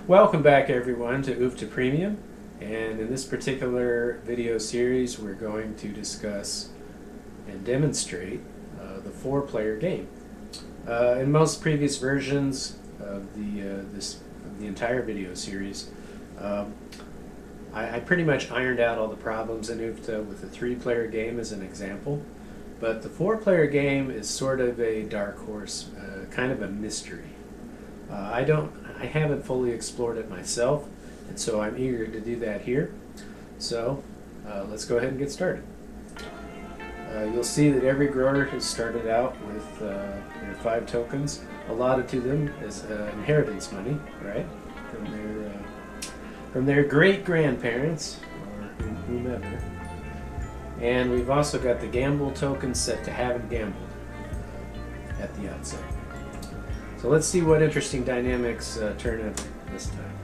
Welcome back everyone to UFTA Premium, and in this particular video series we're going to discuss and demonstrate the four-player game. In most previous versions of the entire video series, I pretty much ironed out all the problems in UFTA with the three-player game as an example, but the four-player game is sort of a dark horse, kind of a mystery. I haven't fully explored it myself, and so I'm eager to do that here. So let's go ahead and get started. You'll see that every grower has started out with their 5 tokens allotted to them as inheritance money, right, from their great-grandparents or whomever. And we've also got the gamble token set to haven't gambled at the outset. So let's see what interesting dynamics turn up this time.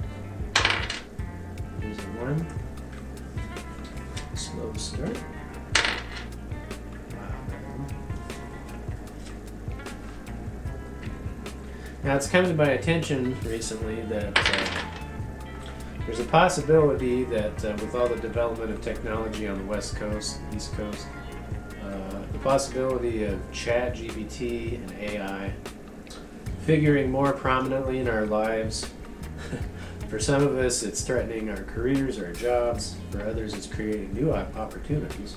Here's a 1. Slow start. Wow. Now it's come to my attention recently that there's a possibility that with all the development of technology on the West Coast, East Coast, the possibility of ChatGPT and AI figuring more prominently in our lives. For some of us, it's threatening our careers, our jobs. For others, it's creating new opportunities.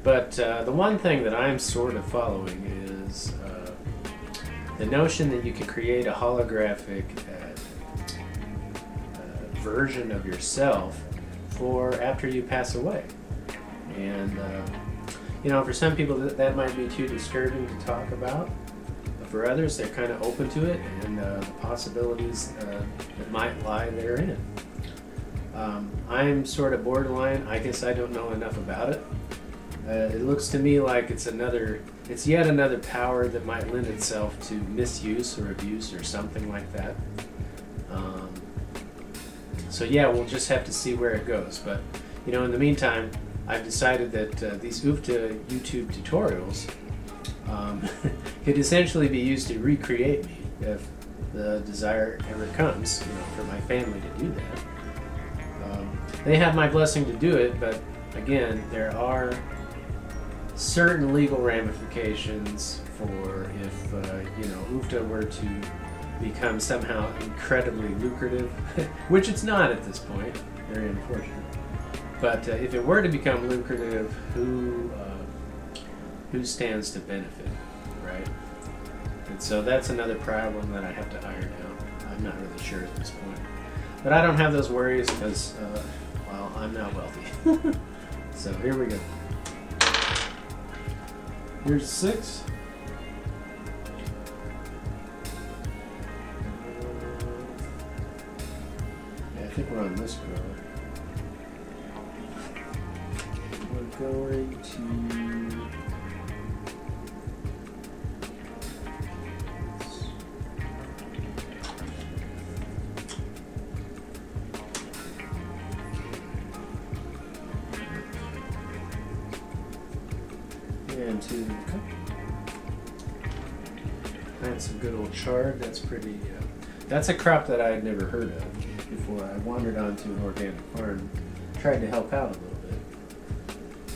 But the one thing that I'm sort of following is the notion that you can create a holographic version of yourself for after you pass away. And for some people that might be too disturbing to talk about. For others, they're kind of open to it and the possibilities that might lie therein. I'm sort of borderline. I guess I don't know enough about it. It looks to me like it's yet another power that might lend itself to misuse or abuse or something like that. So yeah, we'll just have to see where it goes. But in the meantime, I've decided that these UFTA YouTube tutorials could essentially be used to recreate me if the desire ever comes, for my family to do that. They have my blessing to do it, but again, there are certain legal ramifications for if UFTA were to become somehow incredibly lucrative, which it's not at this point. Very unfortunate. But if it were to become lucrative, who stands to benefit, right? And so that's another problem that I have to iron out. I'm not really sure at this point. But I don't have those worries because, I'm not wealthy. So here we go. Here's 6. I think we're on this grower. We're going to... and to plant some good old chard. That's pretty. That's a crop that I had never heard of before I wandered onto an organic farm, tried to help out a little bit.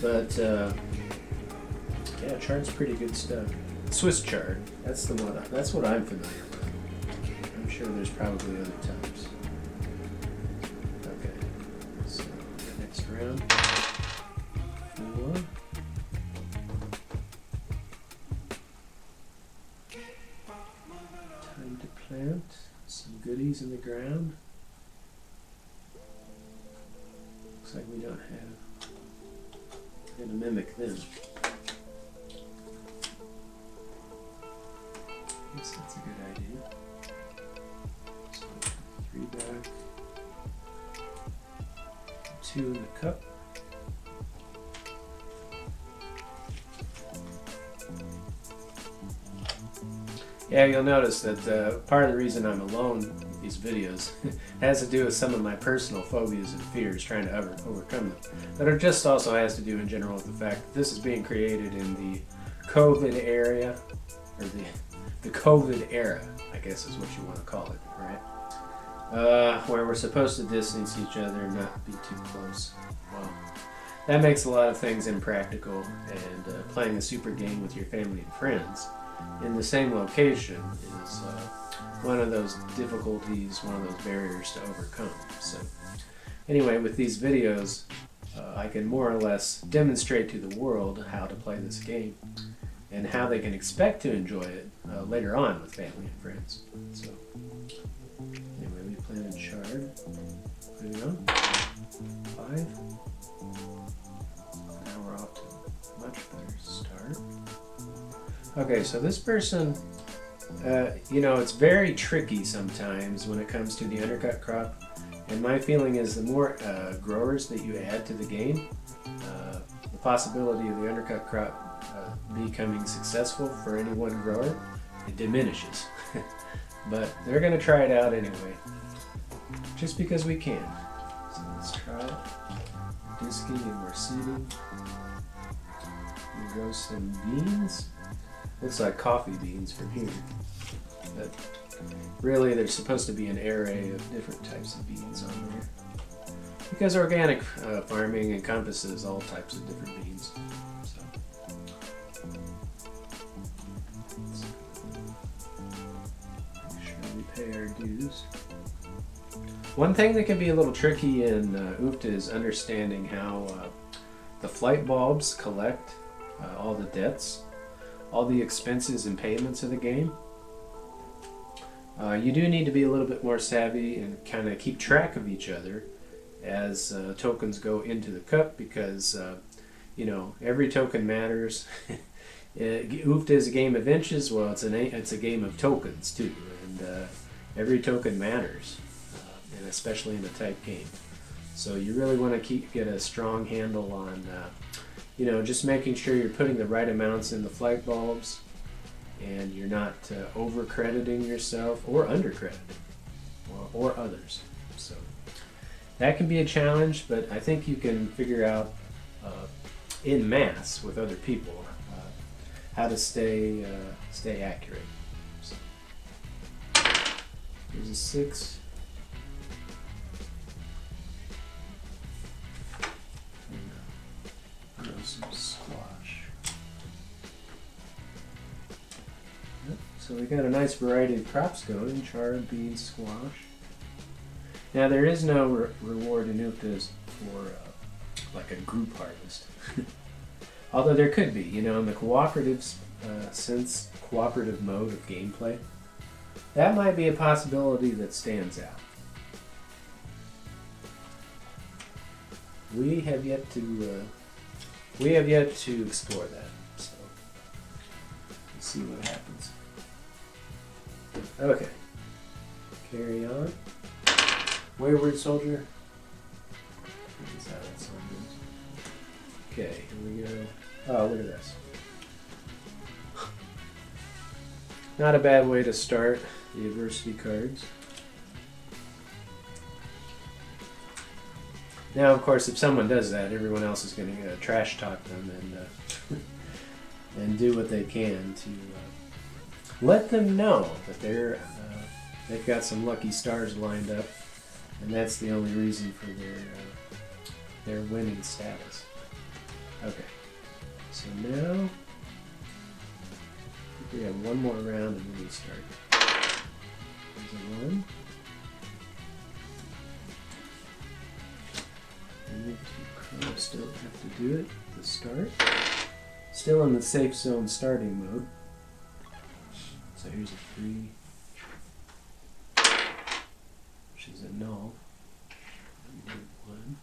But yeah, chard's pretty good stuff. Swiss chard. That's the one. That's what I'm familiar with. I'm sure there's probably other types. Okay. So next round. 4. Time to plant some goodies in the ground. Looks like we don't have. I'm going to mimic them. I guess that's a good idea. So 3 back, 2 in the cup. Yeah, you'll notice that part of the reason I'm alone with these videos has to do with some of my personal phobias and fears, trying to overcome them. But it just also has to do in general with the fact that this is being created in the COVID area, or the COVID era, I guess is what you want to call it, right? Where we're supposed to distance each other and not be too close. Well, that makes a lot of things impractical, and playing a super game with your family and friends in the same location is one of those difficulties, one of those barriers to overcome. So anyway, with these videos, I can more or less demonstrate to the world how to play this game and how they can expect to enjoy it later on with family and friends. So anyway, we planted chard. Moving on. 5. Now we're off to a much better start. Okay, so this person, you know, it's very tricky sometimes when it comes to the undercut crop. And my feeling is the more growers that you add to the game, the possibility of the undercut crop becoming successful for any one grower, it diminishes. But they're going to try it out anyway, just because we can. So let's try it. Disking and we're seeding. We grow some beans. Looks like coffee beans from here. But really, there's supposed to be an array of different types of beans on there. Because organic farming encompasses all types of different beans. So, make sure we pay our dues. One thing that can be a little tricky in UFTA is understanding how the flight bulbs collect all the debts, all the expenses and payments of the game. You do need to be a little bit more savvy and kind of keep track of each other as tokens go into the cup, because you know, every token matters. UFTA is a game of inches. Well, it's a game of tokens too, and every token matters, and especially in a type game. So you really want to get a strong handle on, you know, just making sure you're putting the right amounts in the flight bulbs, and you're not over-crediting yourself or under-crediting, or others. So that can be a challenge, but I think you can figure out in mass with other people how to stay accurate. So, here's a 6. Grow some squash. So we got a nice variety of crops going: chard, beans, squash. Now there is no reward in UFTAs for like a group harvest. Although there could be, you know, in the cooperative mode of gameplay. That might be a possibility that stands out. We have yet to explore that, so let's see what happens. Okay, carry on. Wayward Soldier. That's how that song goes. Okay, here we go. Oh, look at this. Not a bad way to start the adversity cards. Now, of course, if someone does that, everyone else is going to trash talk them and do what they can to let them know that they've got some lucky stars lined up, and that's the only reason for their winning status. Okay, so now I think we have one more round and then we start. There's a 1. And still have to do it to start. Still in the safe zone starting mode. So here's a 3, which is a null. 1.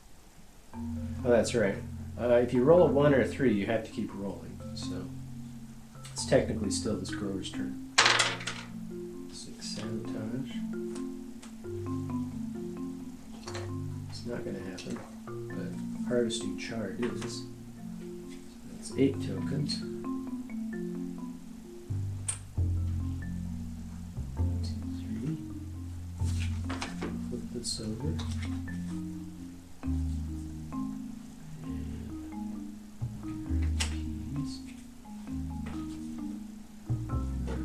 Oh, that's right. If you roll a 1 or a 3, you have to keep rolling. So it's technically still this grower's turn. 6 sabotage. It's not going to happen. But harvesting chard is. So that's 8 tokens. 1, 2, 3. Flip this over.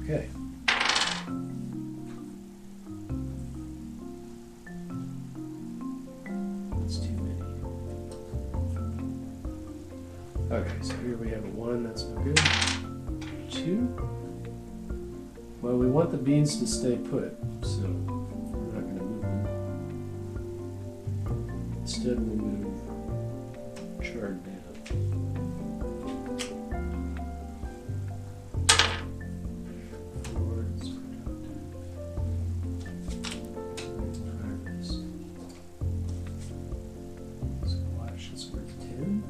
Okay. Okay, so here we have a 1, that's no good. 2. Well, we want the beans to stay put, so we're not going to move them. Instead, we'll move chard down. 4 is productive. Squash is worth 10.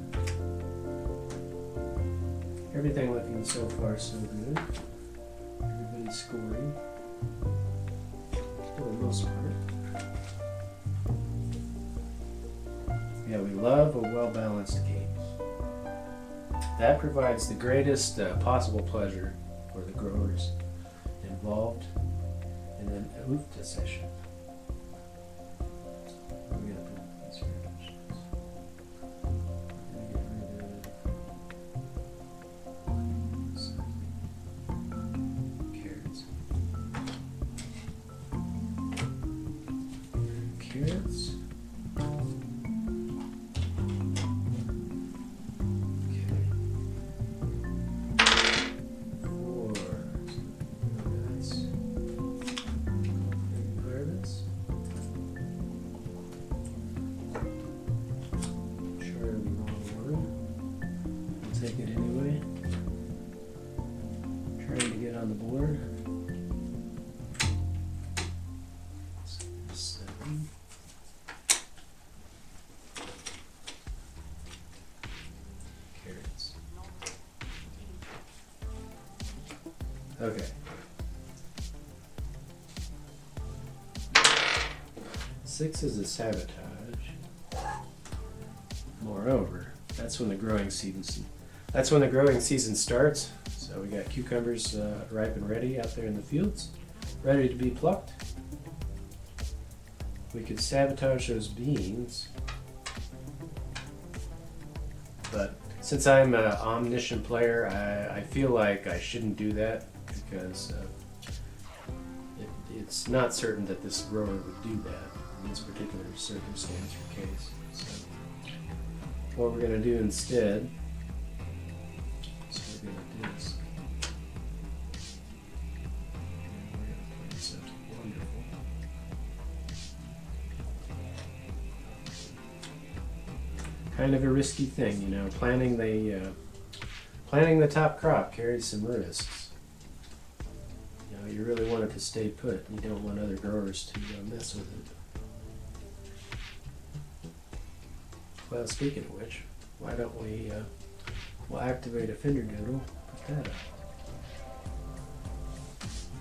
Everything looking so far so good. Everybody's scoring for the most part. Yeah, we love a well-balanced game. That provides the greatest possible pleasure for the growers involved in an UFTA session. We're gonna put these here. We're gonna get rid of carrots. Carrots. Take it anyway. Trying to get on the board. 7. Carrots. Okay. 6 is a sabotage. Moreover, that's when the growing season starts. So we got cucumbers ripe and ready out there in the fields, ready to be plucked. We could sabotage those beans, but since I'm an omniscient player, I feel like I shouldn't do that because it's not certain that this grower would do that in this particular circumstance or case. So what we're going to do instead, so we're going to do this. And we're going to place it wonderful. Kind of a risky thing, you know. Planting the top crop carries some risks. You know, you really want it to stay put. You don't want other growers to mess with it. Well, speaking of which, why don't we'll activate a fender doodle, put that up.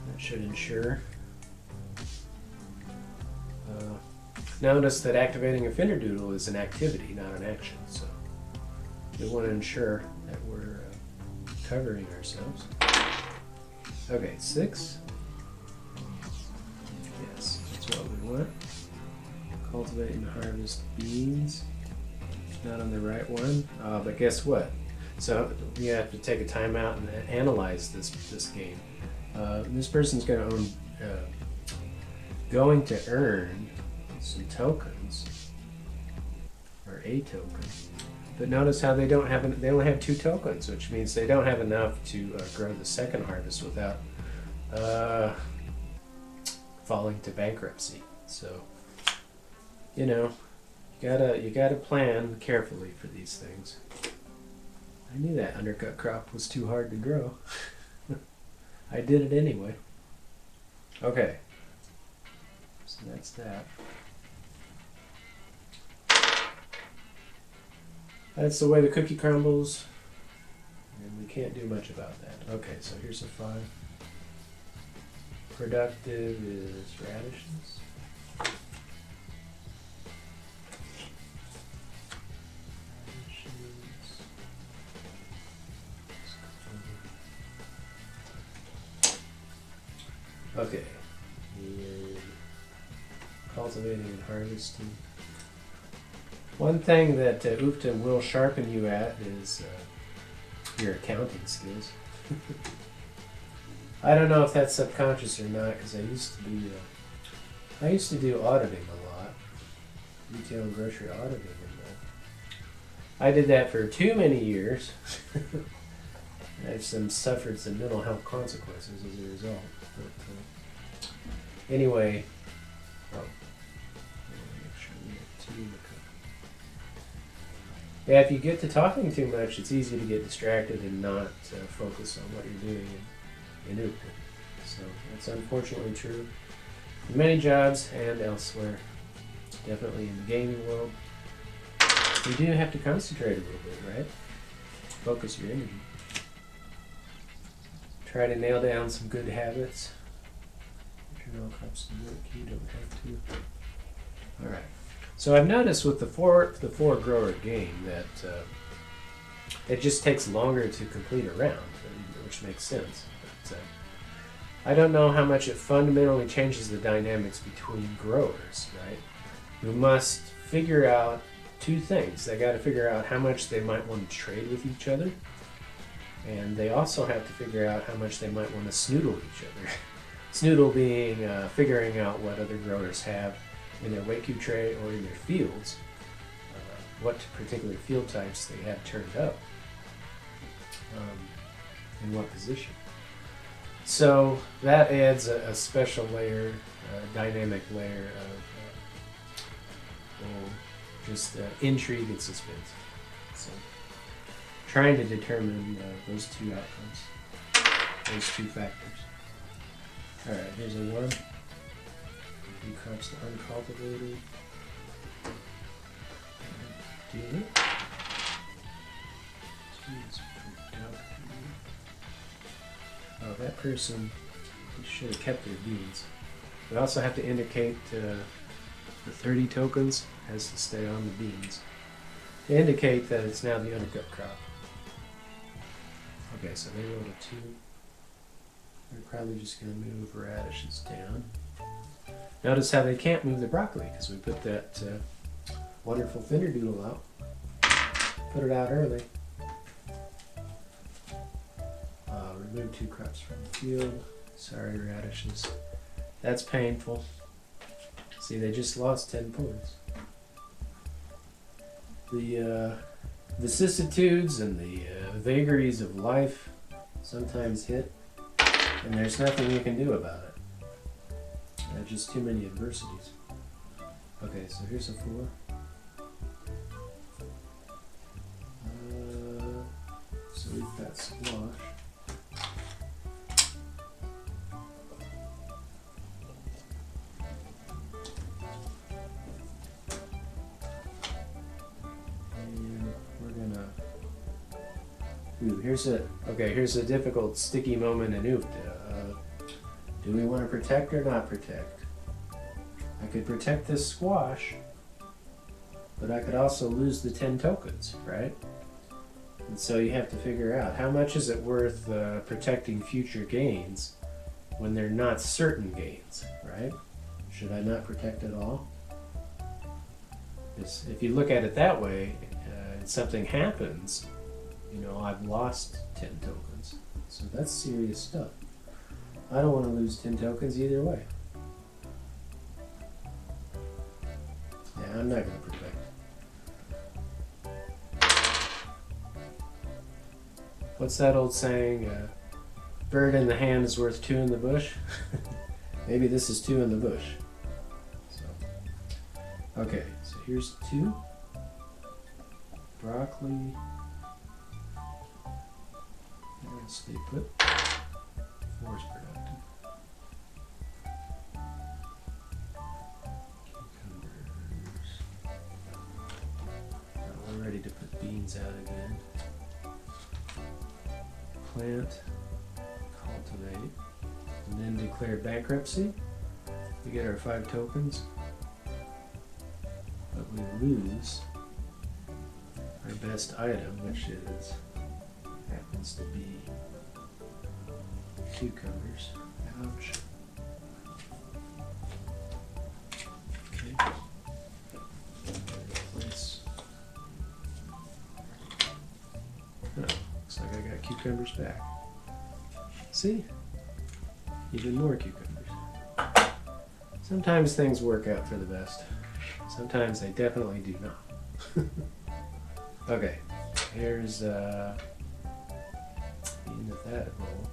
That should ensure. Notice that activating a fender doodle is an activity, not an action, so we want to ensure that we're covering ourselves. Okay, 6. Yes, that's what we want. Cultivate and harvest beans. Not on the right one, but guess what? So we have to take a time out and analyze this game. This person's going to earn some tokens, or a token. But notice how they only have 2 tokens, which means they don't have enough to grow the second harvest without falling to bankruptcy. So, you know. You gotta plan carefully for these things. I knew that undercut crop was too hard to grow. I did it anyway. Okay. So that's that. That's the way the cookie crumbles. And we can't do much about that. Okay, so here's a 5. Productive is radishes. Okay, and cultivating and harvesting. One thing that UFTA will sharpen you at is your accounting skills. I don't know if that's subconscious or not, because I used to do auditing a lot, retail and grocery auditing, and I did that for too many years. I've suffered some mental health consequences as a result. But, anyway, make sure we have tea in the cup. Yeah, if you get to talking too much, it's easy to get distracted and not focus on what you're doing in Uka. So that's unfortunately true in many jobs and elsewhere. Definitely in the gaming world. You do have to concentrate a little bit, right? Focus your energy. Try to nail down some good habits. Turn all cups to work. You don't have to. All right. So I've noticed with the four grower game that it just takes longer to complete a round, which makes sense. But, I don't know how much it fundamentally changes the dynamics between growers, right? Who must figure out two things. They got to figure out how much they might want to trade with each other, and they also have to figure out how much they might want to snoodle each other. Snoodle being figuring out what other growers have in their weight cube tray or in their fields, what particular field types they have turned up, in what position. So that adds a special layer, a dynamic layer of just intrigue and suspense. So trying to determine those two outcomes, those two factors. All right, here's a 1. 3 cups to uncultivated. Do it. 2 is productive. Oh, that person should have kept their beans. We also have to indicate the 30 tokens has to stay on the beans to indicate that it's now the undercut crop. Okay, so they rolled a 2. They're probably just going to move radishes down. Notice how they can't move the broccoli because we put that wonderful finderdoodle out. Put it out early. Remove 2 crops from the field. Sorry, radishes. That's painful. See, they just lost 10 points. The vicissitudes and the vagaries of life sometimes hit, and there's nothing you can do about it. Just too many adversities. Okay, so here's a 4. So we've got squash. And we're gonna. Ooh, here's a difficult, sticky moment in Oofta. Do we want to protect or not protect? I could protect this squash, but I could also lose the 10 tokens, right? And so you have to figure out how much is it worth protecting future gains when they're not certain gains, right? Should I not protect at all? If you look at it that way, and something happens, I've lost 10 tokens. So that's serious stuff. I don't want to lose 10 tokens either way. Yeah, I'm not going to protect. What's that old saying? Bird in the hand is worth 2 in the bush. Maybe this is 2 in the bush. So, okay, so here's 2. Broccoli. And stay put. 4 is productive. We're ready to put beans out again. Plant, cultivate, and then declare bankruptcy. We get our 5 tokens, but we lose our best item, which happens to be cucumbers. Ouch. Okay. Looks like I got cucumbers back. See? Even more cucumbers. Sometimes things work out for the best. Sometimes they definitely do not. Okay, here's the end of that roll.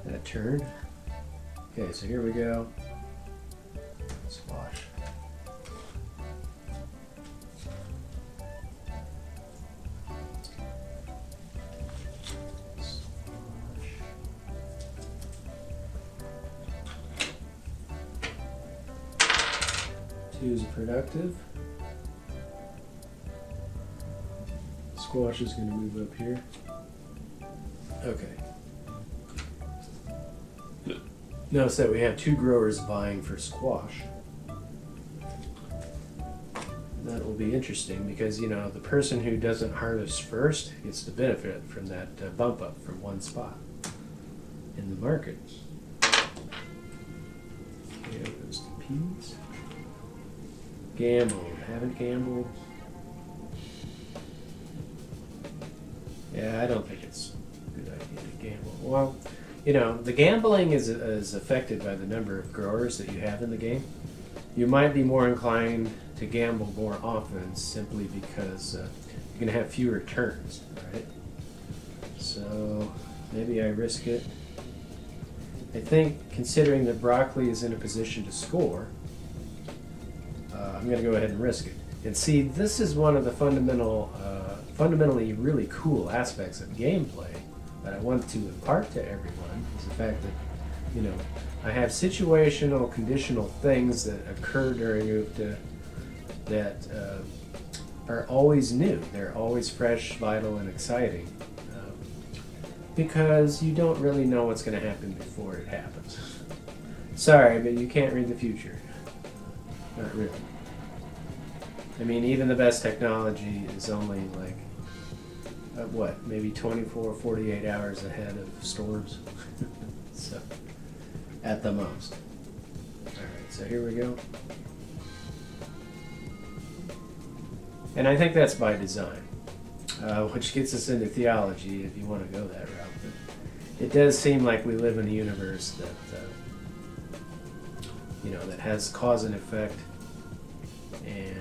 That turn. Okay, so here we go. Squash. Two is productive. Squash is going to move up here. Okay. Notice that we have two growers vying for squash. That will be interesting because, you know, the person who doesn't harvest first gets to benefit from that bump up from one spot in the market. Okay, goes to peas. Gambled. Haven't gambled. Yeah, I don't think it's a good idea to gamble. Well, you know, the gambling is affected by the number of growers that you have in the game. You might be more inclined to gamble more often simply because you're going to have fewer turns, right? So maybe I risk it. I think considering that broccoli is in a position to score, I'm going to go ahead and risk it. And see, this is one of the fundamentally really cool aspects of gameplay that I want to impart to everyone, is the fact that, you know, I have situational, conditional things that occur during UFTA that are always new. They're always fresh, vital, and exciting because you don't really know what's going to happen before it happens. Sorry, but you can't read the future. Not really. I mean, even the best technology is only like, what, maybe 24, 48 hours ahead of storms. So, at the most. Alright, so here we go. And I think that's by design, which gets us into theology if you want to go that route. But it does seem like we live in a universe that, you know, that has cause and effect, and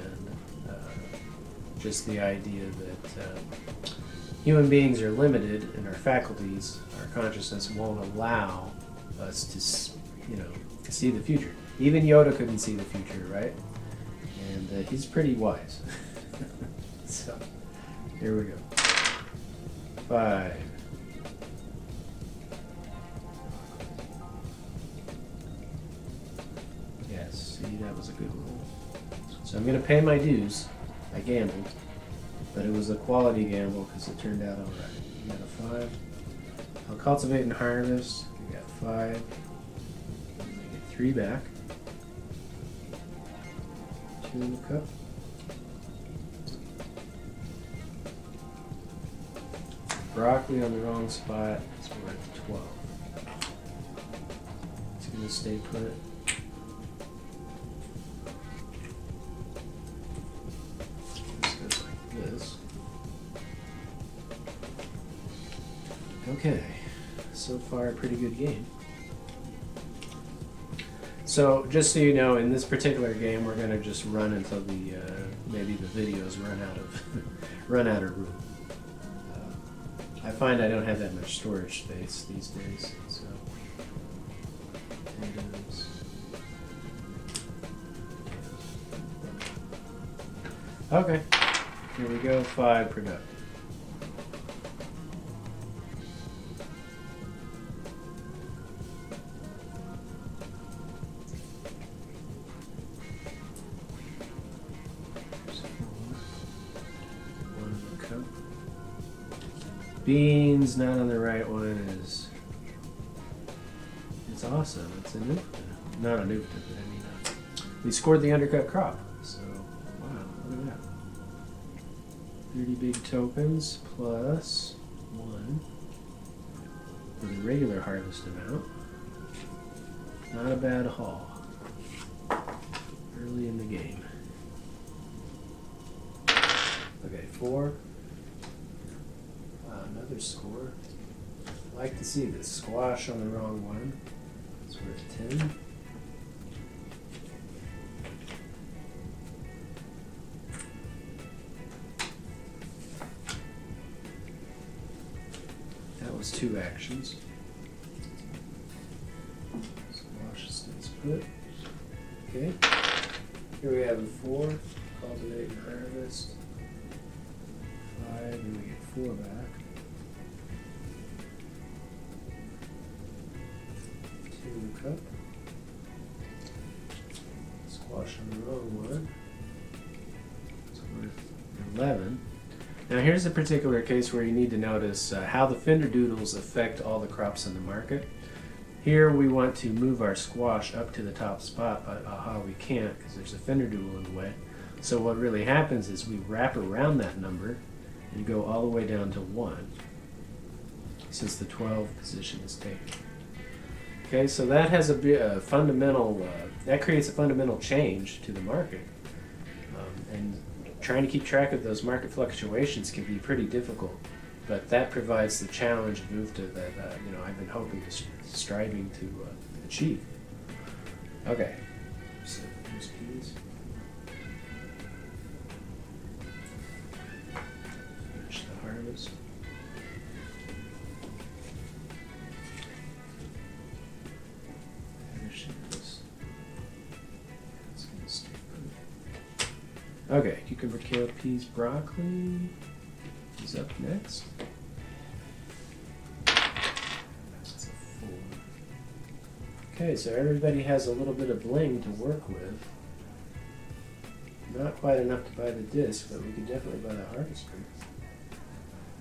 just the idea that human beings are limited in our faculties, our consciousness won't allow us to, you know, to see the future. Even Yoda couldn't see the future, right? And he's pretty wise. So, here we go. 5. Yes, see, that was a good roll. So I'm going to pay my dues. I gambled, but it was a quality gamble because it turned out all right. We got a 5. I'll cultivate and harvest. We got 5. We get 3 back. 2 in the cup. Broccoli on the wrong spot, so we're at 12. It's going to stay put. This. Okay, so far a pretty good game. So just so you know, in this particular game, we're going to just run until the maybe the videos run out of room. I find I don't have that much storage space these days, so potatoes. Okay. Here we go, 5 productive. There's 4. 1 in the cup. Beans, not on the right one, is it's awesome. It's a Nufta. Not a Nufta, but I mean, we scored the undercut crop. So, wow, look at that. 30 big tokens plus 1 for the regular harvest amount. Not a bad haul early in the game. Okay, 4. Wow, another score. I like to see this. Squash on the wrong one. So we're at 10. performs 2 actions. Squash stays put. Okay. Here we have a 4. Cultivate and harvest. 5, and we get 4 back. 2 in the cup. Squash on the wrong one. It's worth 11. Now here's a particular case where you need to notice how the fender doodles affect all the crops in the market. Here we want to move our squash up to the top spot, but we can't because there's a fender doodle in the way. So what really happens is we wrap around that number and go all the way down to 1, since the 12 position is taken. Okay, so that has a fundamental, that creates a fundamental change to the market. And trying to keep track of those market fluctuations can be pretty difficult, but that provides the challenge of UFTA that I've been hoping to striving to achieve. Okay, so here's keys. Finish the harvest. Finish this. It's gonna stay put. Okay, cucumber, kale, peas, broccoli is up next. That's a 4. Okay, so everybody has a little bit of bling to work with. Not quite enough to buy the disc, but we could definitely buy the harvester.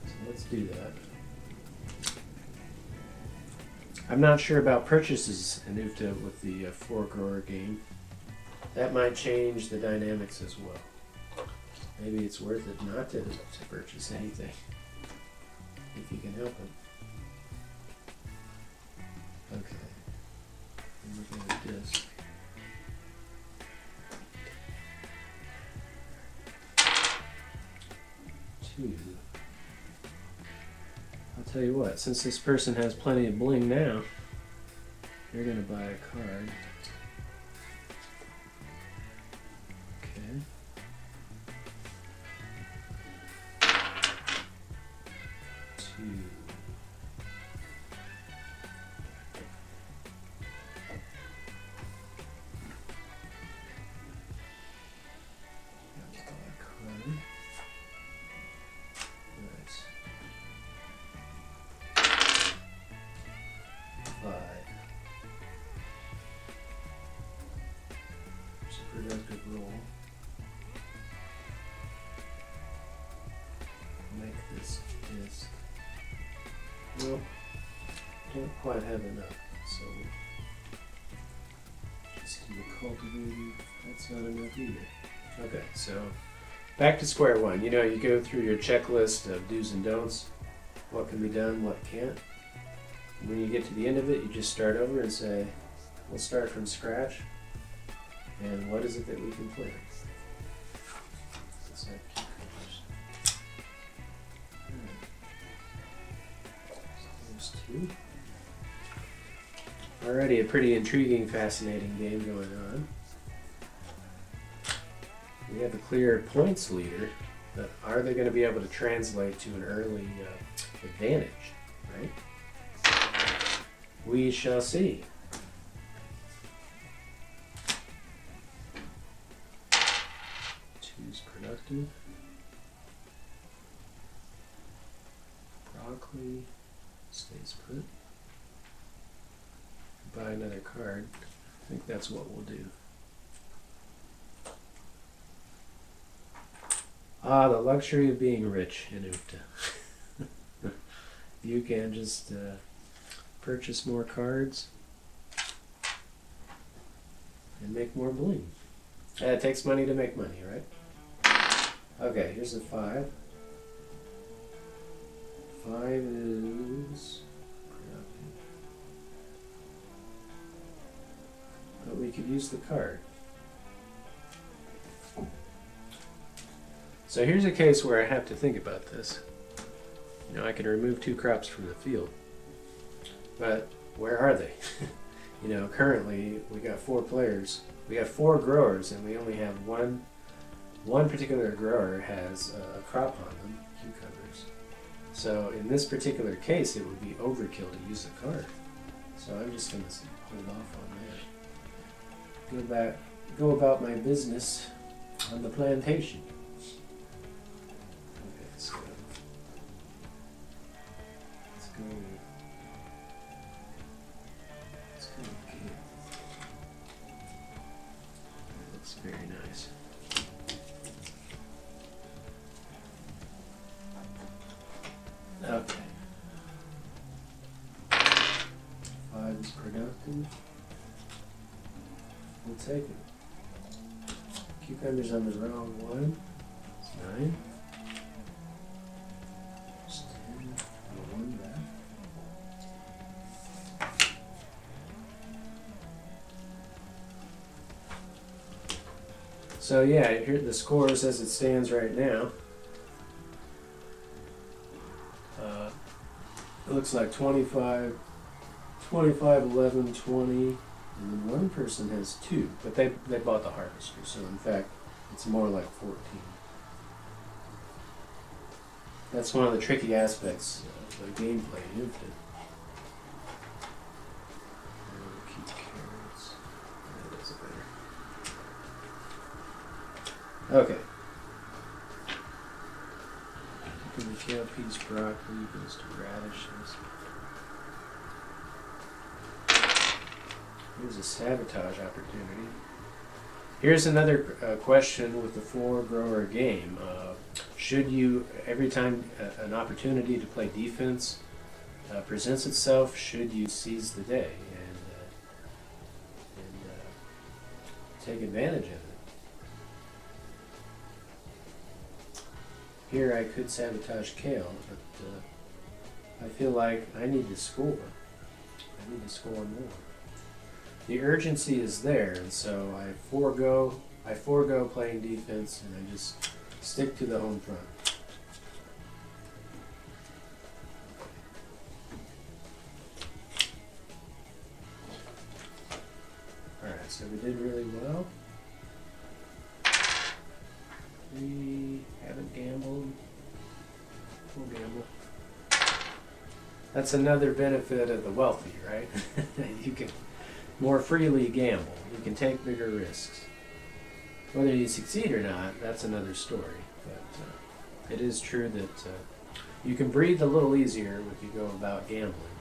So let's do that. I'm not sure about purchases in UFTA with the 4-grower game. That might change the dynamics as well. Maybe it's worth it not to purchase anything, if you can help it. Okay, and we're going to disc. I'll tell you what, since this person has plenty of bling now, they're going to buy a card. Okay. 2. Buy a card. Nice. 5. It's a productive roll. Make this disc. Nope, don't quite have enough, so just do the cultivating. That's not enough either. Okay, so back to square one. You go through your checklist of do's and don'ts, what can be done, what can't. When you get to the end of it, you just start over and say, we'll start from scratch, and what is it that we can plant? It's like cucumbers. There's 2. Already a pretty intriguing, fascinating game going on. We have a clear points leader, but are they going to be able to translate to an early advantage, right? We shall see. Two's productive. Broccoli stays put. Buy another card. I think that's what we'll do. Ah, the luxury of being rich in UFTA. You can just purchase more cards and make more bling. It takes money to make money, right? Okay, here's a 5. 5 is... but we could use the card. So here's a case where I have to think about this. I can remove 2 crops from the field, but where are they? Currently we got 4 players. We have 4 growers, and we only have one particular grower has a crop on them, cucumbers. So in this particular case, it would be overkill to use a card. So I'm just going to hold off on that. Go about my business on the plantation. Okay, so let's go. Again. That looks very nice. Okay. 5 is productive. We'll take it. Cucumber's on the wrong one. It's 9. It's 10. And 1 back. So yeah, here the scores as it stands right now. It looks like 25, 11, 20, and then one person has 2, but they bought the harvester, so in fact it's more like 14. That's one of the tricky aspects of the gameplay in Infinite. Keep carrots. That is better. Okay. The kale, peas, broccoli goes to radishes. Here's a sabotage opportunity. Here's another question with the 4-grower game. Should you, every time an opportunity to play defense presents itself, should you seize the day and take advantage of it? Here I could sabotage kale, but I feel like I need to score. I need to score more. The urgency is there, and so I forego playing defense, and I just stick to the home front. Alright, so we did really well. We haven't gambled. We'll gamble. That's another benefit of the wealthy, right? You can more freely gamble. You can take bigger risks. Whether you succeed or not, that's another story. But it is true that you can breathe a little easier if you go about gambling.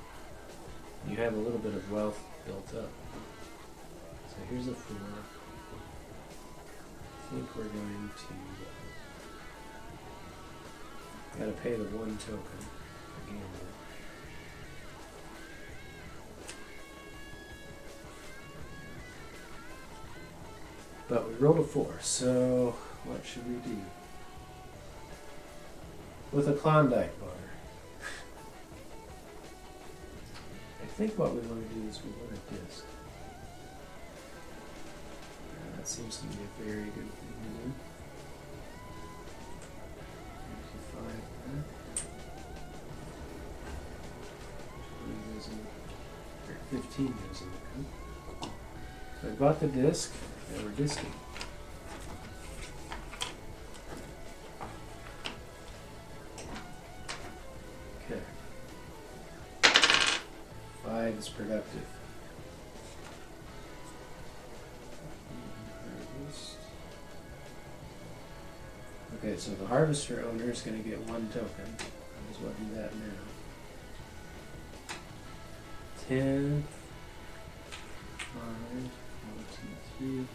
You have a little bit of wealth built up. So here's a 4. I think we're going to gotta pay the 1 token for gambling. But we rolled a 4, so what should we do? With a Klondike bar. I think what we want to do is we want a disc. That seems to be a very good thing to do. 55 back. 20 goes in, or 15 goes in the cup. So I bought the disc, and we're disking. Okay. 5 is productive. Okay, so the harvester owner is going to get 1 token. Might as well do that now. 10, 5, 1, 2, 3.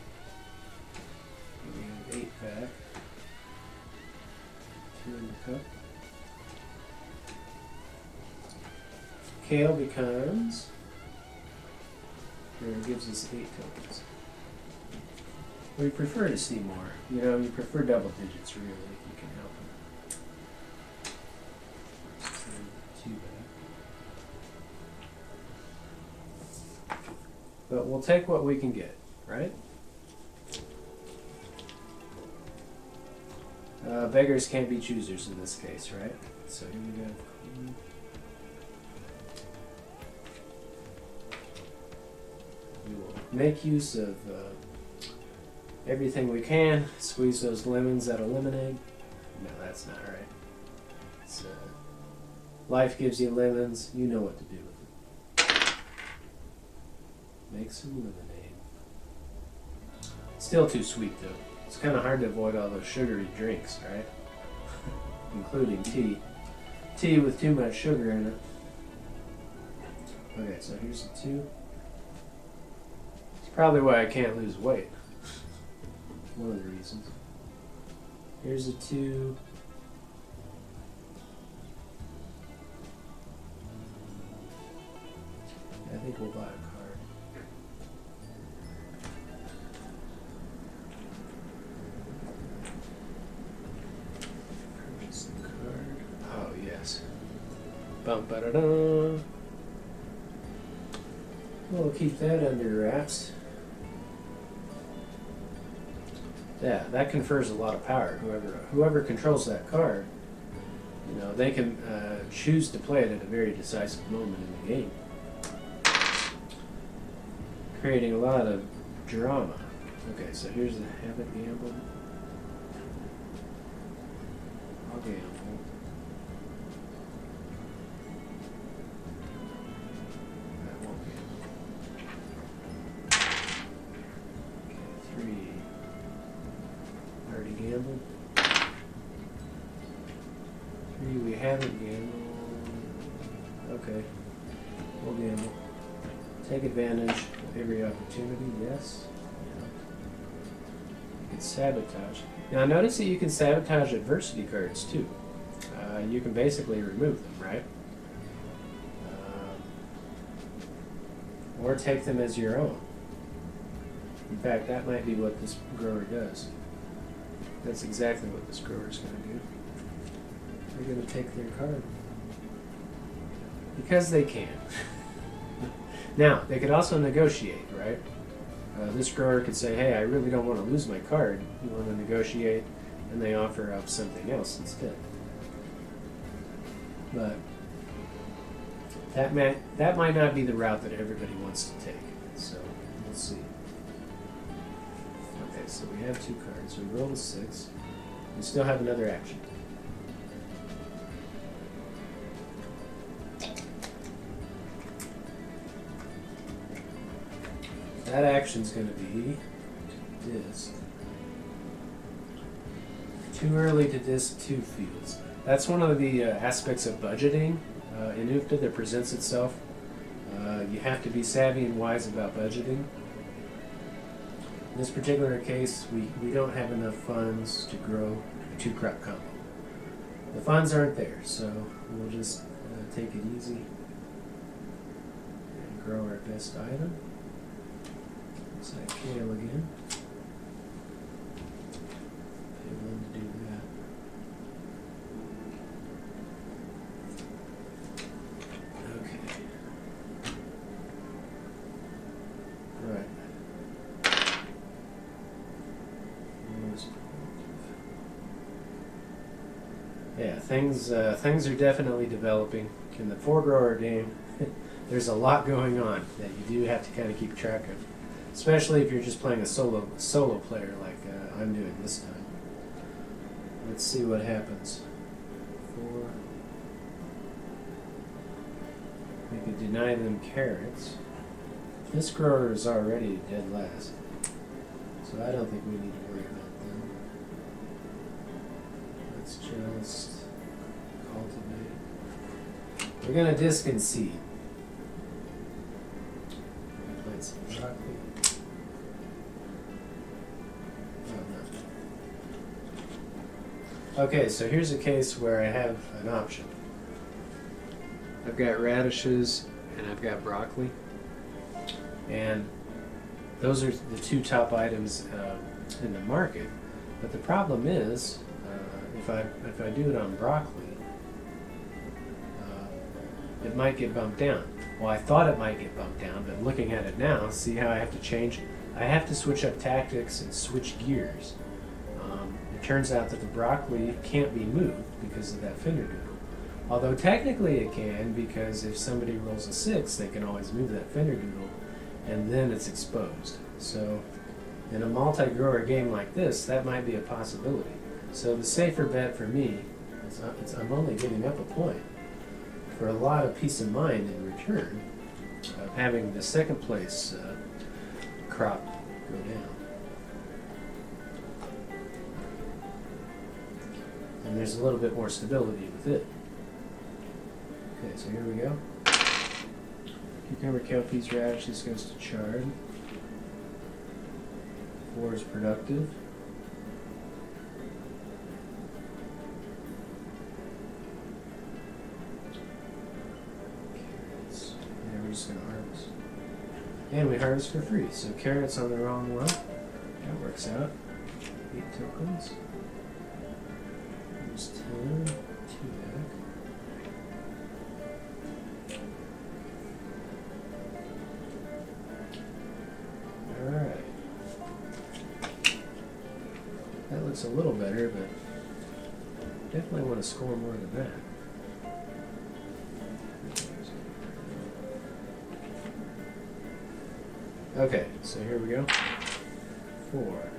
We have 8 back. 2 in the cup. Kale becomes, here it gives us 8 tokens. We prefer to see more. You know, you prefer double digits really if you can help them. 2 back. But we'll take what we can get, right? Beggars can't be choosers in this case, right? So here we go. We will make use of everything we can. Squeeze those lemons out of lemonade. No, that's not right. It's Life gives you lemons. You know what to do with it. Make some lemonade. Still too sweet, though. It's kind of hard to avoid all those sugary drinks, right? Including tea. Tea with too much sugar in it. Okay, so here's the 2. It's probably why I can't lose weight. One of the reasons. Here's the 2. I think we'll buy a card. Purchase the card. Oh, yes. Bum ba da da. We'll keep that under wraps. Yeah, that confers a lot of power. Whoever controls that card, you know, they can choose to play it at a very decisive moment in the game, creating a lot of drama. Okay, so here's the habit gamble. I'll gamble. I won't gamble. Okay, 3. Already gambled. 3, we haven't gambled. Okay, we'll gamble. Take advantage of every opportunity, yes. You can sabotage. Now notice that you can sabotage adversity cards too. You can basically remove them, right? Or take them as your own. In fact, that might be what this grower does. That's exactly what this grower is going to do. They're going to take their card. Because they can. Now, they could also negotiate, right? This grower could say, hey, I really don't want to lose my card. You want to negotiate, and they offer up something else instead. But that might not be the route that everybody wants to take. So, we'll see. Okay, so we have 2 cards. We roll a 6. We still have another action. That action's going to be disc. Too early to disc 2 fields. That's one of the aspects of budgeting in UFTA that presents itself. You have to be savvy and wise about budgeting. In this particular case, we don't have enough funds to grow a 2-crop combo. The funds aren't there, so we'll just take it easy and grow our best item. So I kale again. Pay 1 to do that. Okay. Right. Yeah, things are definitely developing in the 4-grower game. There's a lot going on that you do have to kind of keep track of. Especially if you're just playing a solo player like I'm doing this time. Let's see what happens. 4. We could deny them carrots. This grower is already dead last, so I don't think we need to worry about them. Let's just cultivate. We're gonna disc and seed. Plant some broccoli. Okay, so here's a case where I have an option. I've got radishes and I've got broccoli, and those are the 2 top items in the market. But the problem is, if I do it on broccoli, it might get bumped down. Well, I thought it might get bumped down, but looking at it now, see how I have to change? I have to switch up tactics and switch gears. It turns out that the broccoli can't be moved because of that fender doodle. Although technically it can, because if somebody rolls a 6, they can always move that fender doodle, and then it's exposed. So in a multi-grower game like this, that might be a possibility. So the safer bet for me is I'm only giving up a point. for a lot of peace of mind in return of having the second place crop go down. And there's a little bit more stability with it. Okay, so here we go. Cucumber, cowpeas, radishes goes to chard. 4 is productive. Carrots. Yeah, we're just going to harvest. And we harvest for free. So carrots on the wrong one. That works out. 8 tokens. There's 10. 2 back. Alright. That looks a little better, but definitely want to score more than that. Okay, so here we go. 4.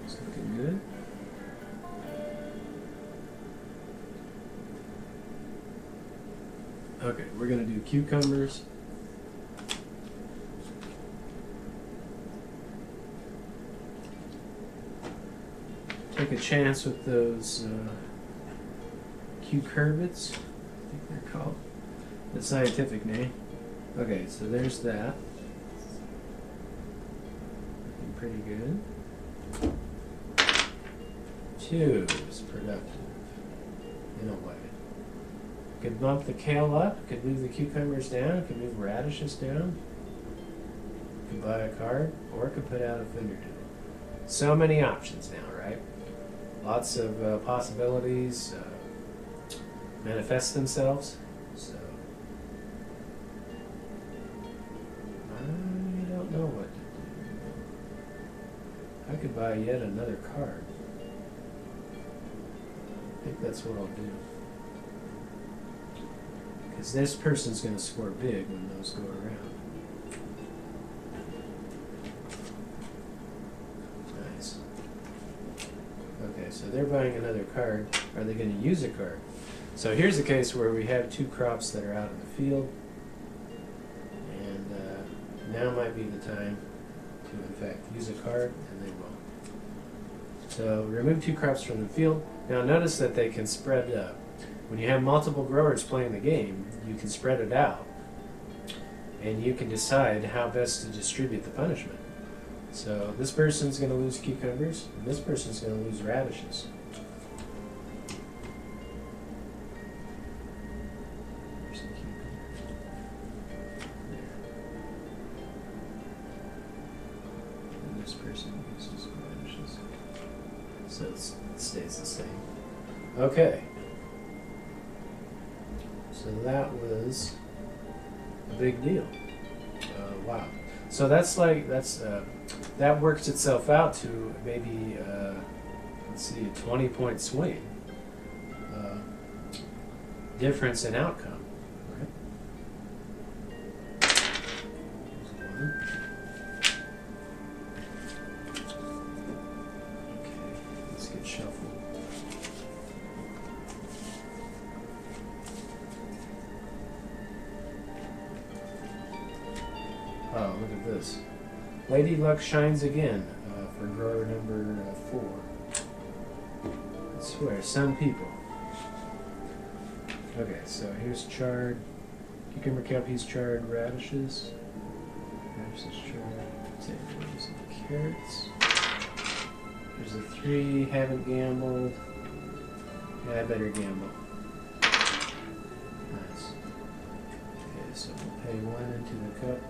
It's looking good. Okay, we're going to do cucumbers. Take a chance with those cucurbits, I think they're called. The scientific name. Okay, so there's that. Looking pretty good. 2 is productive, in a way. Could bump the kale up, could move the cucumbers down, could move radishes down. Could buy a card, or could put out a fender duel. So many options now, right? Lots of possibilities manifest themselves. So I don't know what to do. I could buy yet another card. I think that's what I'll do. Because this person's going to score big when those go around. Nice. Okay, so they're buying another card. Are they going to use a card? So here's a case where we have 2 crops that are out in the field. And now might be the time to, in fact, use a card, and they will. So remove 2 crops from the field. Now notice that they can spread up. When you have multiple growers playing the game, you can spread it out. And you can decide how best to distribute the punishment. So this person's going to lose cucumbers, and this person's going to lose radishes. There's a cucumber. There. And this person loses radishes. So it stays the same. Okay. So that was a big deal. Wow. So that works itself out to maybe let's see, a 20-point swing difference in outcome. Right? There's 1. Okay, let's get shuffled. Oh, look at this. Lady Luck shines again for grower number 4. I swear, some people. Okay, so here's chard. Cucumber, cowpeas, chard, radishes. Radishes, chard, potatoes, and carrots. There's a 3, haven't gambled. Yeah, I better gamble. Nice. Okay, so we'll pay 1 into the cup.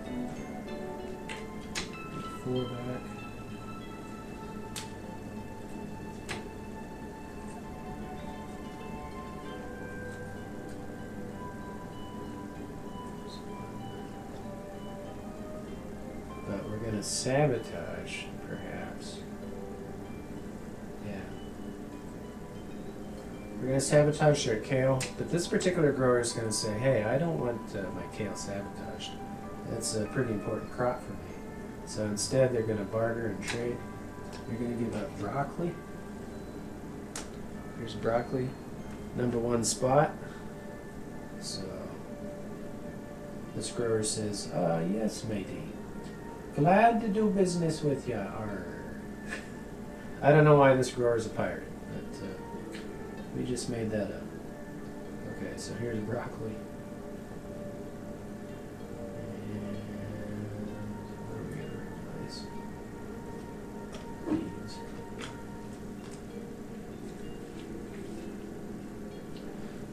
4 back. But we're going to sabotage, perhaps. Yeah. We're going to sabotage their kale, but this particular grower is going to say, hey, I don't want my kale sabotaged. That's a pretty important crop for me. So instead, they're going to barter and trade. You're going to give up broccoli. Here's broccoli, number 1 spot. So This grower says, yes, matey. Glad to do business with ya. Arr. I don't know why this grower's a pirate, but we just made that up. Okay, so here's broccoli. And what are we going to replace? Beans.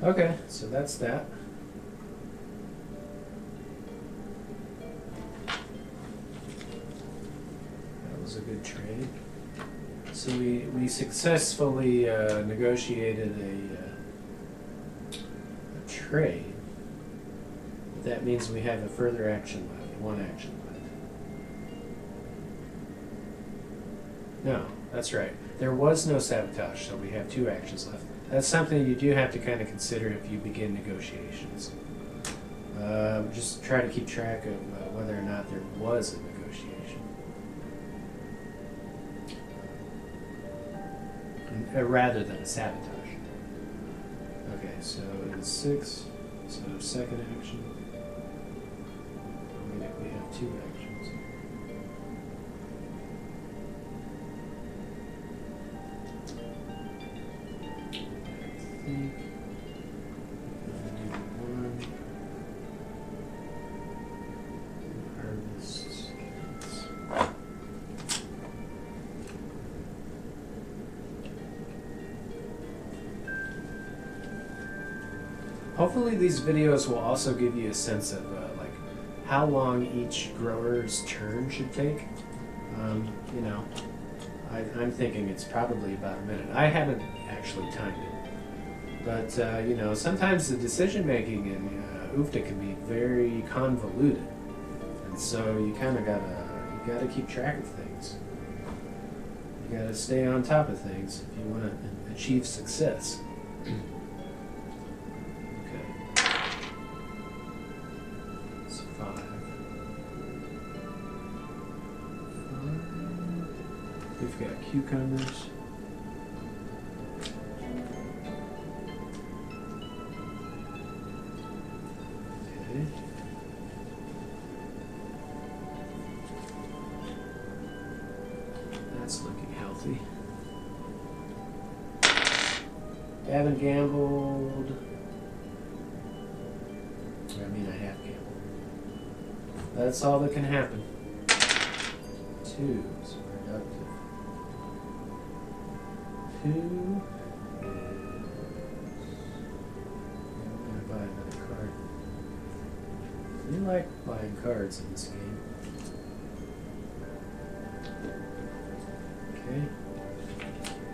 Okay, so that's that. That was a good trade. So we successfully negotiated a trade. That means we have a further action left, one action left. No, that's right. There was no sabotage, so we have 2 actions left. That's something you do have to kind of consider if you begin negotiations. Just try to keep track of whether or not there was a negotiation. Rather than a sabotage. Okay, so it is 6, so second action. We have 2 actions. I think I'm gonna do 1 harvest. Hopefully these videos will also give you a sense of like how long each grower's turn should take. You know, I'm thinking it's probably about a minute. I haven't actually timed it, but you know, sometimes the decision making in UFTA can be very convoluted, and so you kind of gotta keep track of things. You gotta stay on top of things if you want to achieve success. We've got cucumbers. Okay. That's looking healthy. Haven't gambled. I mean, I have gambled. That's all that can happen. 2, so productive. 2 is... I'm going to buy another card. We like buying cards in this game. Okay.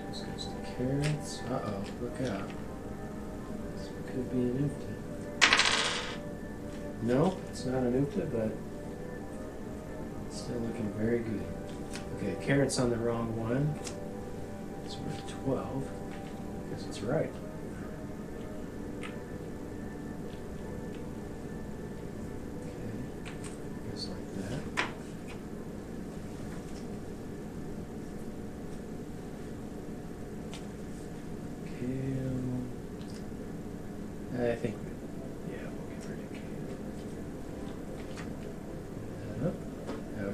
This goes to carrots. Uh-oh, look out. This could be an UFTA. No, it's not an UFTA, but it's still looking very good. Okay, carrots on the wrong one. It's worth 12, because it's right. Okay, goes like that. Kale. I think, yeah, we'll get rid of kale.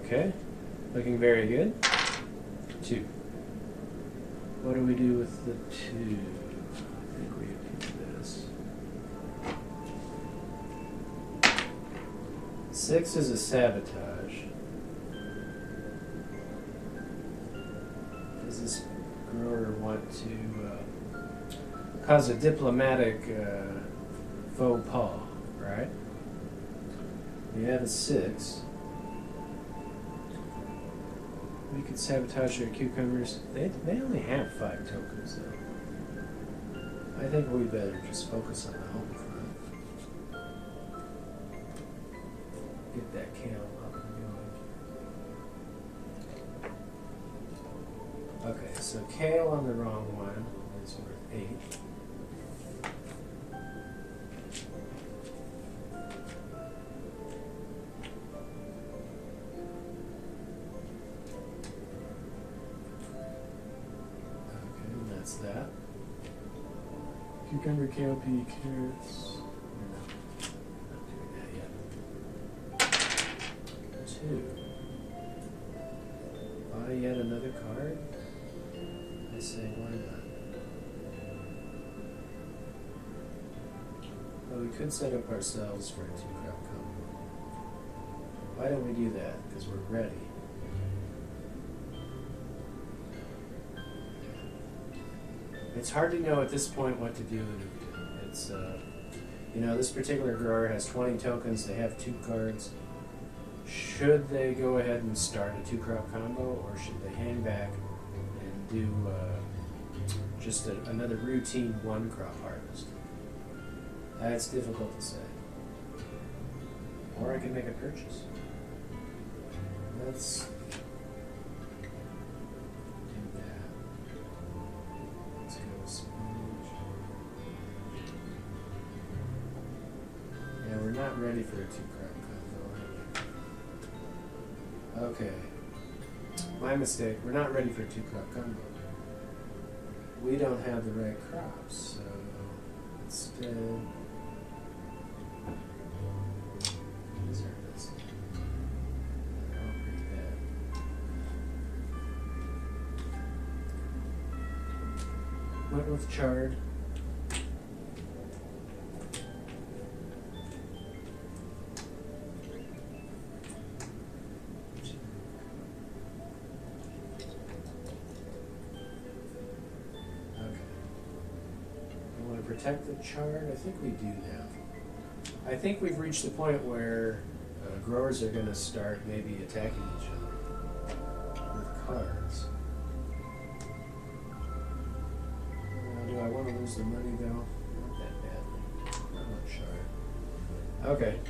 Okay, looking very good. 2. What do we do with the 2? I think we do this. 6 is a sabotage. Does this grower want to cause a diplomatic faux pas, right? We have a 6. We could sabotage their cucumbers. They only have 5 tokens, though. I think we better just focus on the home front. Get that kale up and going. Okay, so kale on the wrong one is worth 8. That. Cucumber, kale, pea, carrots. No, not doing that yet. 2. Buy yet another card? I say, why not? Well, we could set up ourselves for a 2-crop combo. Why don't we do that? Because we're ready. It's hard to know at this point what to do with it. It's, this particular grower has 20 tokens. They have 2 cards. Should they go ahead and start a 2-crop combo, or should they hang back and do just another routine 1-crop harvest? That's difficult to say. Or I can make a purchase. Let's do that. Let's go spinach. Yeah, we're not ready for a 2-crop combo, are we? Okay. My mistake. We're not ready for a 2-crop combo. We don't have the right crops, so instead... Went with chard. Okay. I want to protect the chard. I think we do now. I think we've reached the point where growers are going to start maybe attacking each other with cards. Do I want to lose the money though? Not that badly. I'm not sure. Okay.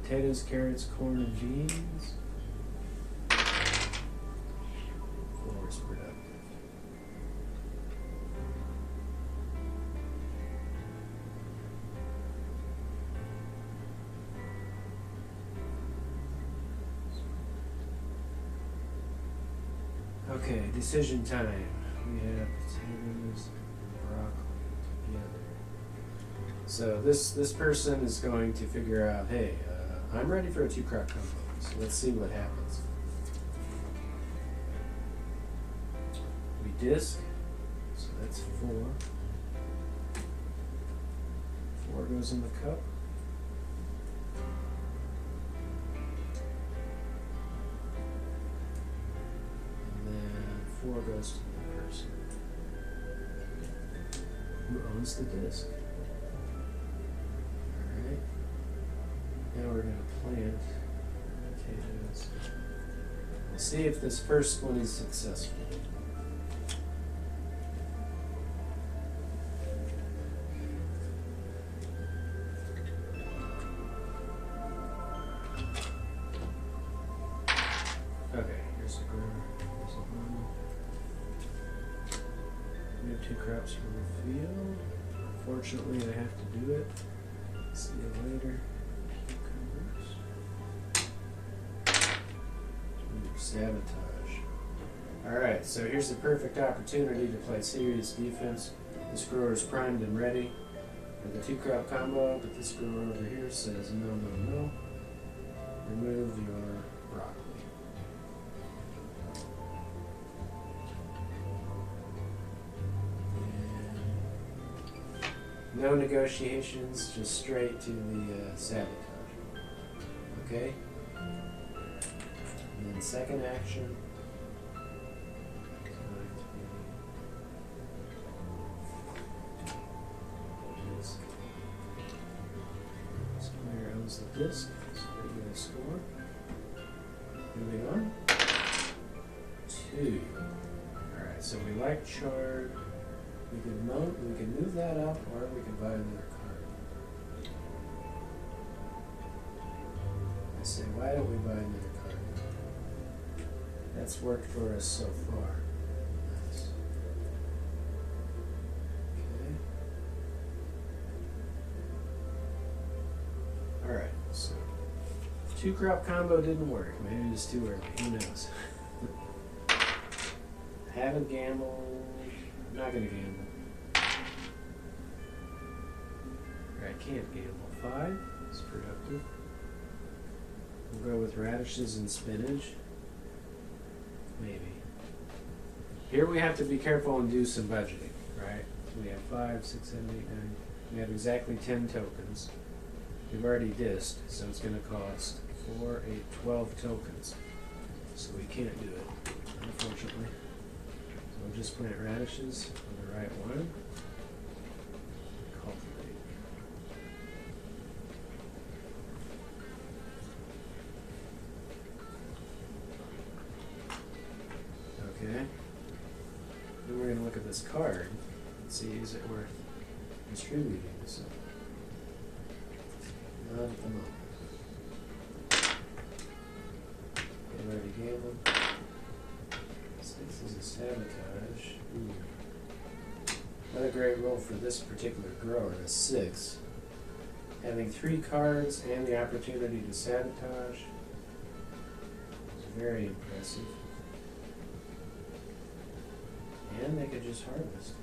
Potatoes, carrots, corn, and beans. 4 is productive. Okay, decision time. We have potatoes and broccoli together. So this person is going to figure out, hey, I'm ready for a 2-crop combo. So let's see what happens. We disc, so that's 4. 4 goes in the cup. And then 4 goes to the person who owns the disc. Alright. Now we're going to plant potatoes. We'll see if this first one is successful. Okay, here's the grower. Here's the one. We have 2 crops from the field. Unfortunately, I have to do it. See you later. Cucumbers. Ooh, sabotage. Alright, so here's the perfect opportunity to play serious defense. This grower is primed and ready for the 2-crop combo, but this grower over here says no, no, no. Remove your broccoli. No negotiations, just straight to the sabotage. Okay? And then second action. Square owns the disc, so they get a score. Moving on. 2. Alright, so we like chard. We could move that up, or we could buy another card. I say, why don't we buy another card? That's worked for us so far. Nice. Okay. Alright, so 2-crop combo didn't work. Maybe it was too early. Who knows? Haven't gambled. I'm not going to gamble. I can't gamble. 5 is productive. We'll go with radishes and spinach. Maybe. Here we have to be careful and do some budgeting, right? We have 5, 6, 7, 8, 9. We have exactly 10 tokens. We've already disked, so it's going to cost 4, 8, 12 tokens. So we can't do it, unfortunately. So we'll just plant radishes on the right one. Cultivate. Okay. Then we're going to look at this card and see, is it worth distributing this up? Not at the moment. Get ready, gamble. 6 is a sabotage. Ooh. Not a great roll for this particular grower, a 6. Having 3 cards and the opportunity to sabotage is very impressive. And they could just harvest.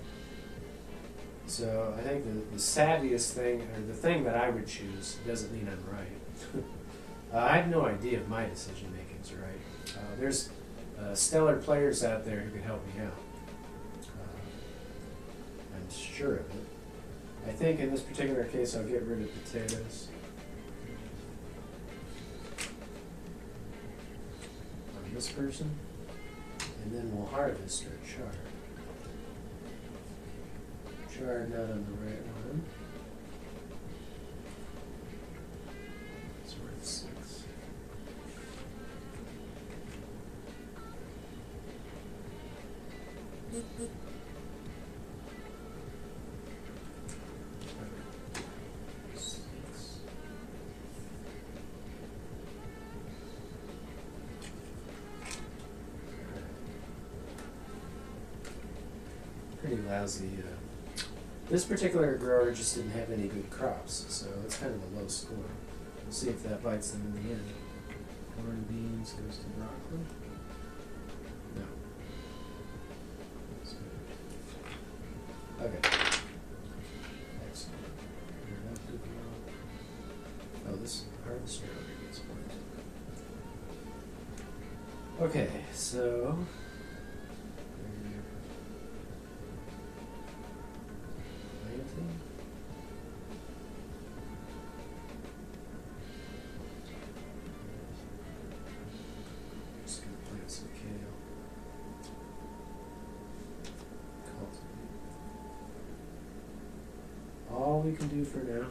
So I think the savviest thing, or the thing that I would choose, doesn't mean I'm right. I have no idea if my decision making is right. There's stellar players out there who can help me out. I'm sure of it. I think in this particular case I'll get rid of potatoes. On this person. And then we'll harvest our chard. Chard not on the right one. It's worth 6. Pretty lousy. This particular grower just didn't have any good crops, so it's kind of a low score. We'll see if that bites them in the end. Corn, beans goes to broccoli. No. Okay. Excellent. Oh, this harvester already gets points. Okay, so just gonna plant some kale. Cultivate. All we can do for now.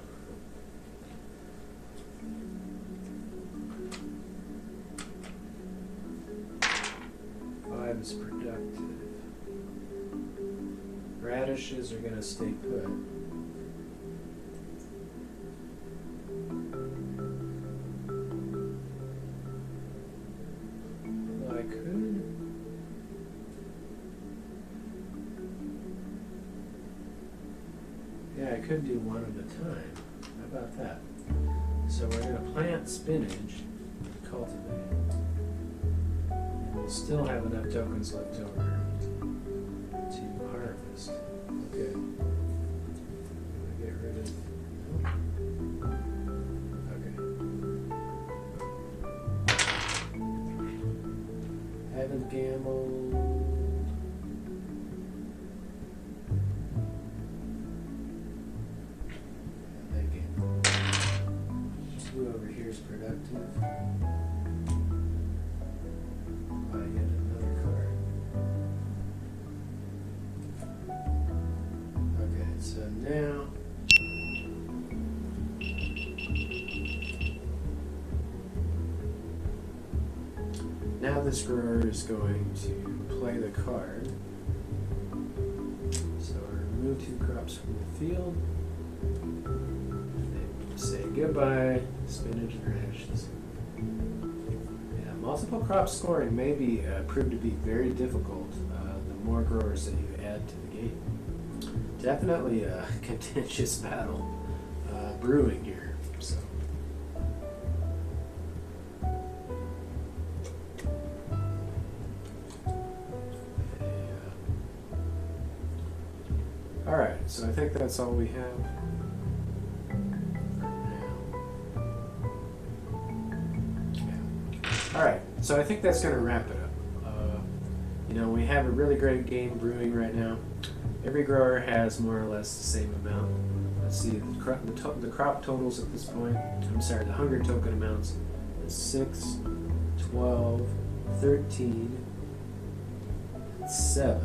Is productive. Radishes are going to stay put. Although I could. Yeah, I could do one at a time. How about that? So we're going to plant spinach, cultivate. We'll still have enough tokens left over to harvest. Okay. Get rid of. Okay. Haven't gambled. Yeah, that gambled. 2 over here is productive. So now this grower is going to play the card. So remove 2 crops from the field. And say goodbye, spinach and radishes. Yeah, multiple crop scoring may be proved to be very difficult the more growers that you add to the game. Definitely a contentious battle brewing here. So. All right, so I think that's all we have for now. Yeah. Alright, so I think that's going to wrap it up. You know, we have a really great game brewing right now. Every grower has more or less the same amount. Let's see, the crop totals at this point, I'm sorry, the hunger token amounts is 6, 12, 13, and 7.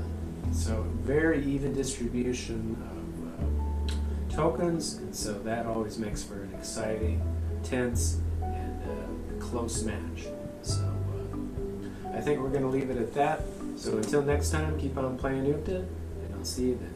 So very even distribution of tokens, and so that always makes for an exciting, tense, and close match. So I think we're going to leave it at that. So until next time, keep on playing Upta, and I'll see you then.